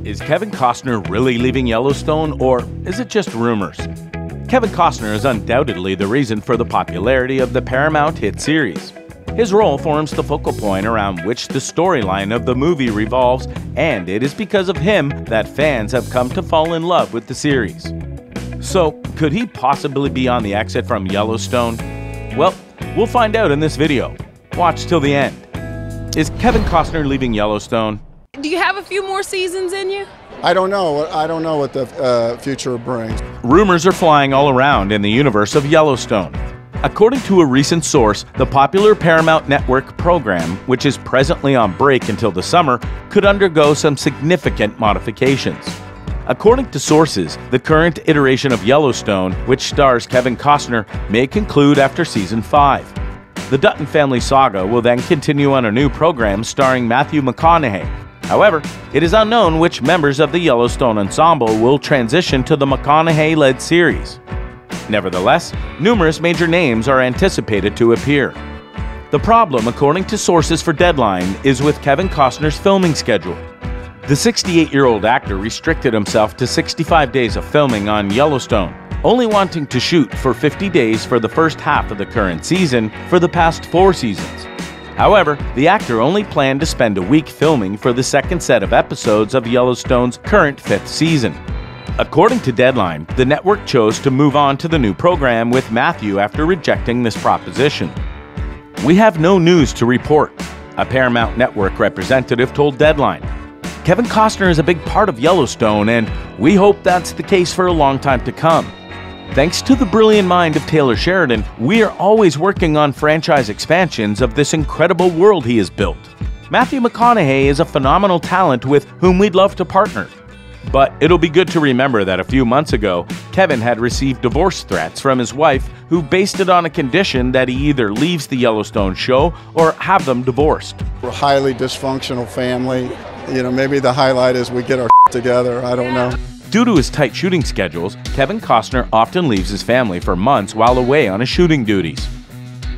Is Kevin Costner really leaving Yellowstone, or is it just rumors? Kevin Costner is undoubtedly the reason for the popularity of the Paramount hit series. His role forms the focal point around which the storyline of the movie revolves, and it is because of him that fans have come to fall in love with the series. So, could he possibly be on the exit from Yellowstone? Well, we'll find out in this video. Watch till the end. Is Kevin Costner leaving Yellowstone? Do you have a few more seasons in you? I don't know. I don't know what the future brings. Rumors are flying all around in the universe of Yellowstone. According to a recent source, the popular Paramount Network program, which is presently on break until the summer, could undergo some significant modifications. According to sources, the current iteration of Yellowstone, which stars Kevin Costner, may conclude after Season 5. The Dutton family saga will then continue on a new program starring Matthew McConaughey. However, it is unknown which members of the Yellowstone ensemble will transition to the McConaughey-led series. Nevertheless, numerous major names are anticipated to appear. The problem, according to sources for Deadline, is with Kevin Costner's filming schedule. The 68-year-old actor restricted himself to 65 days of filming on Yellowstone, only wanting to shoot for 50 days for the first half of the current season for the past 4 seasons. However, the actor only planned to spend a week filming for the second set of episodes of Yellowstone's current 5th season. According to Deadline, the network chose to move on to the new program with Matthew after rejecting this proposition. "We have no news to report," a Paramount Network representative told Deadline. "Kevin Costner is a big part of Yellowstone, and we hope that's the case for a long time to come. Thanks to the brilliant mind of Taylor Sheridan, we are always working on franchise expansions of this incredible world he has built. Matthew McConaughey is a phenomenal talent with whom we'd love to partner." But it'll be good to remember that a few months ago, Kevin had received divorce threats from his wife, who based it on a condition that he either leaves the Yellowstone show or have them divorced. We're a highly dysfunctional family. You know, maybe the highlight is we get our together. I don't know. Due to his tight shooting schedules, Kevin Costner often leaves his family for months while away on his shooting duties.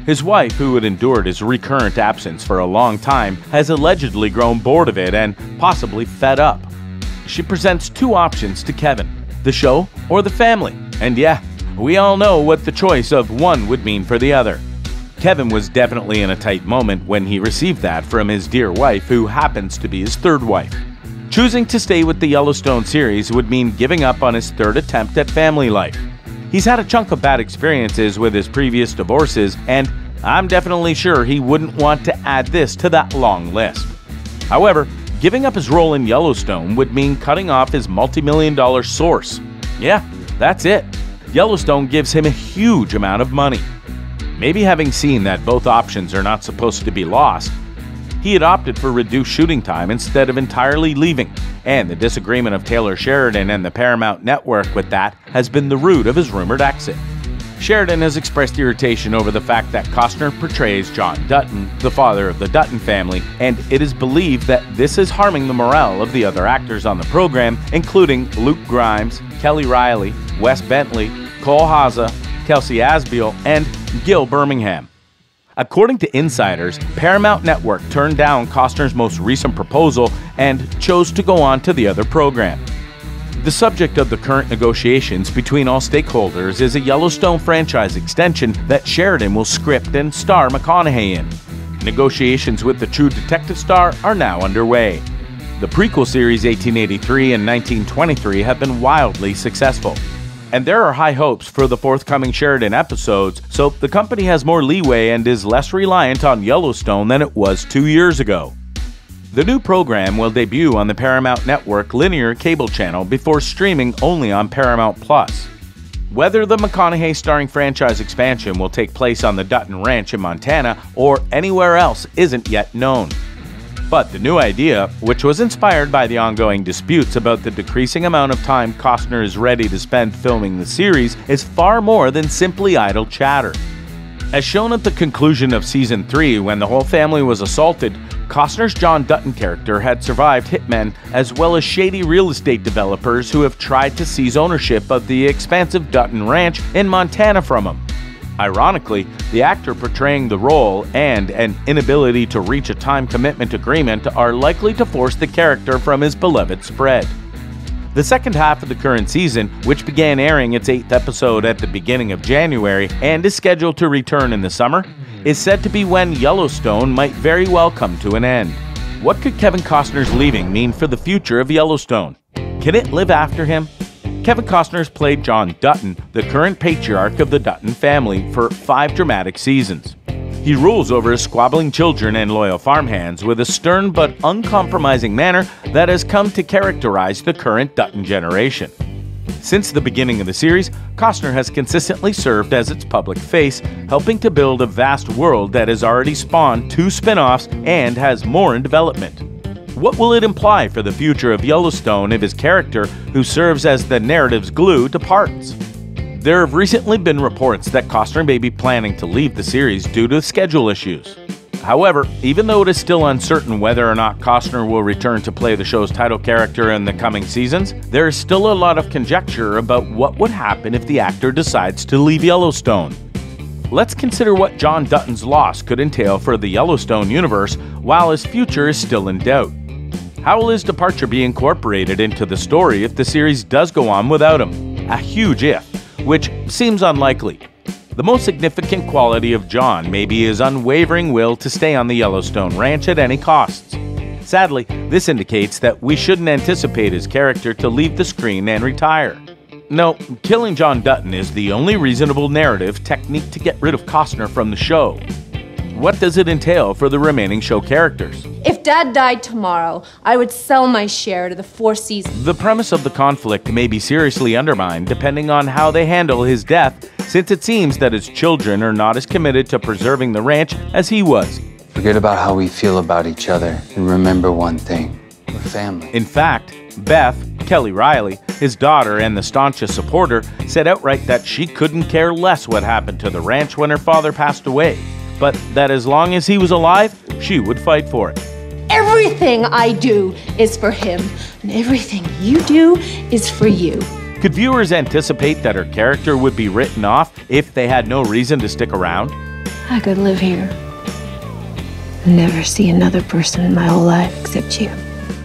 His wife, who had endured his recurrent absence for a long time, has allegedly grown bored of it and possibly fed up. She presents 2 options to Kevin: the show or the family. And yeah, we all know what the choice of one would mean for the other. Kevin was definitely in a tight moment when he received that from his dear wife, who happens to be his 3rd wife. Choosing to stay with the Yellowstone series would mean giving up on his 3rd attempt at family life. He's had a chunk of bad experiences with his previous divorces, and I'm definitely sure he wouldn't want to add this to that long list. However, giving up his role in Yellowstone would mean cutting off his multi-million-dollar source. Yeah, that's it. Yellowstone gives him a huge amount of money. Maybe having seen that both options are not supposed to be lost, he had opted for reduced shooting time instead of entirely leaving, and the disagreement of Taylor Sheridan and the Paramount Network with that has been the root of his rumored exit. Sheridan has expressed irritation over the fact that Costner portrays John Dutton, the father of the Dutton family, and it is believed that this is harming the morale of the other actors on the program, including Luke Grimes, Kelly Riley, Wes Bentley, Cole Haza, Kelsey Asbiel, and Gil Birmingham. According to insiders, Paramount Network turned down Costner's most recent proposal and chose to go on to the other program. The subject of the current negotiations between all stakeholders is a Yellowstone franchise extension that Sheridan will script and star McConaughey in. Negotiations with the True Detective star are now underway. The prequel series 1883 and 1923 have been wildly successful, and there are high hopes for the forthcoming Sheridan episodes, so the company has more leeway and is less reliant on Yellowstone than it was 2 years ago. The new program will debut on the Paramount Network linear cable channel before streaming only on Paramount+. Whether the McConaughey starring franchise expansion will take place on the Dutton Ranch in Montana or anywhere else isn't yet known. But the new idea, which was inspired by the ongoing disputes about the decreasing amount of time Costner is ready to spend filming the series, is far more than simply idle chatter. As shown at the conclusion of Season 3, when the whole family was assaulted, Costner's John Dutton character had survived hitmen as well as shady real estate developers who have tried to seize ownership of the expansive Dutton Ranch in Montana from him. Ironically, the actor portraying the role and an inability to reach a time commitment agreement are likely to force the character from his beloved spread. The second half of the current season, which began airing its 8th episode at the beginning of January and is scheduled to return in the summer, is said to be when Yellowstone might very well come to an end. What could Kevin Costner's leaving mean for the future of Yellowstone? Can it live after him? Kevin Costner's played John Dutton, the current patriarch of the Dutton family, for 5 dramatic seasons. He rules over his squabbling children and loyal farmhands with a stern but uncompromising manner that has come to characterize the current Dutton generation. Since the beginning of the series, Costner has consistently served as its public face, helping to build a vast world that has already spawned 2 spin-offs and has more in development. What will it imply for the future of Yellowstone if his character, who serves as the narrative's glue, departs? There have recently been reports that Costner may be planning to leave the series due to schedule issues. However, even though it is still uncertain whether or not Costner will return to play the show's title character in the coming seasons, there is still a lot of conjecture about what would happen if the actor decides to leave Yellowstone. Let's consider what John Dutton's loss could entail for the Yellowstone universe while his future is still in doubt. How will his departure be incorporated into the story if the series does go on without him? A huge if, which seems unlikely. The most significant quality of John may be his unwavering will to stay on the Yellowstone ranch at any costs. Sadly, this indicates that we shouldn't anticipate his character to leave the screen and retire. No, killing John Dutton is the only reasonable narrative technique to get rid of Costner from the show. What does it entail for the remaining show characters? If Dad died tomorrow, I would sell my share to the Four Seasons. The premise of the conflict may be seriously undermined depending on how they handle his death, since it seems that his children are not as committed to preserving the ranch as he was. Forget about how we feel about each other and remember one thing: we're family. In fact, Beth, Kelly Riley, his daughter and the staunchest supporter, said outright that she couldn't care less what happened to the ranch when her father passed away, but that as long as he was alive, she would fight for it. Everything I do is for him, and everything you do is for you. Could viewers anticipate that her character would be written off if they had no reason to stick around? I could live here and never see another person in my whole life except you.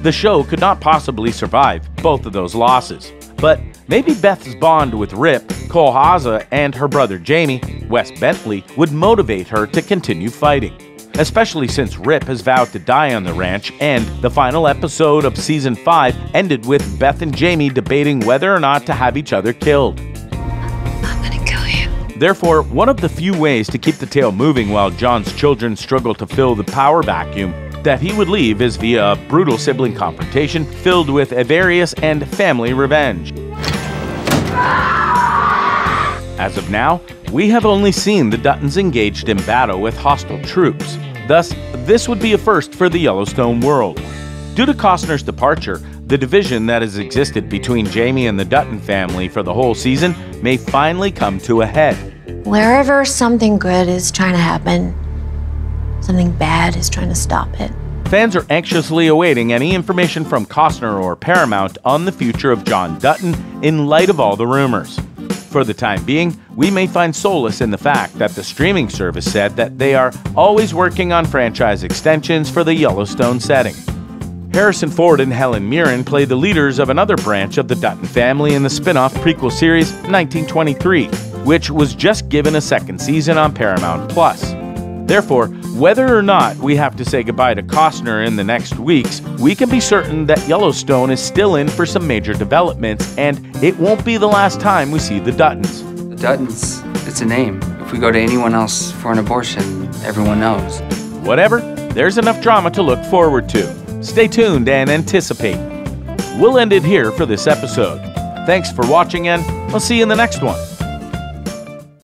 The show could not possibly survive both of those losses. But maybe Beth's bond with Rip, Cole Haza, and her brother Jamie, Wes Bentley, would motivate her to continue fighting. Especially since Rip has vowed to die on the ranch, and the final episode of Season 5 ended with Beth and Jamie debating whether or not to have each other killed. I'm gonna kill you. Therefore, one of the few ways to keep the tale moving while John's children struggle to fill the power vacuum that he would leave is via a brutal sibling confrontation filled with avarice and family revenge. As of now, we have only seen the Duttons engaged in battle with hostile troops. Thus, this would be a first for the Yellowstone world. Due to Costner's departure, the division that has existed between Jamie and the Dutton family for the whole season may finally come to a head. Wherever something good is trying to happen, something bad is trying to stop it. Fans are anxiously awaiting any information from Costner or Paramount on the future of John Dutton in light of all the rumors. For the time being, we may find solace in the fact that the streaming service said that they are always working on franchise extensions for the Yellowstone setting. Harrison Ford and Helen Mirren play the leaders of another branch of the Dutton family in the spin-off prequel series 1923, which was just given a second season on Paramount+. Therefore, whether or not we have to say goodbye to Costner in the next weeks, we can be certain that Yellowstone is still in for some major developments, and it won't be the last time we see the Duttons. The Duttons, it's a name. If we go to anyone else for an abortion, everyone knows. Whatever, there's enough drama to look forward to. Stay tuned and anticipate. We'll end it here for this episode. Thanks for watching, and I'll see you in the next one.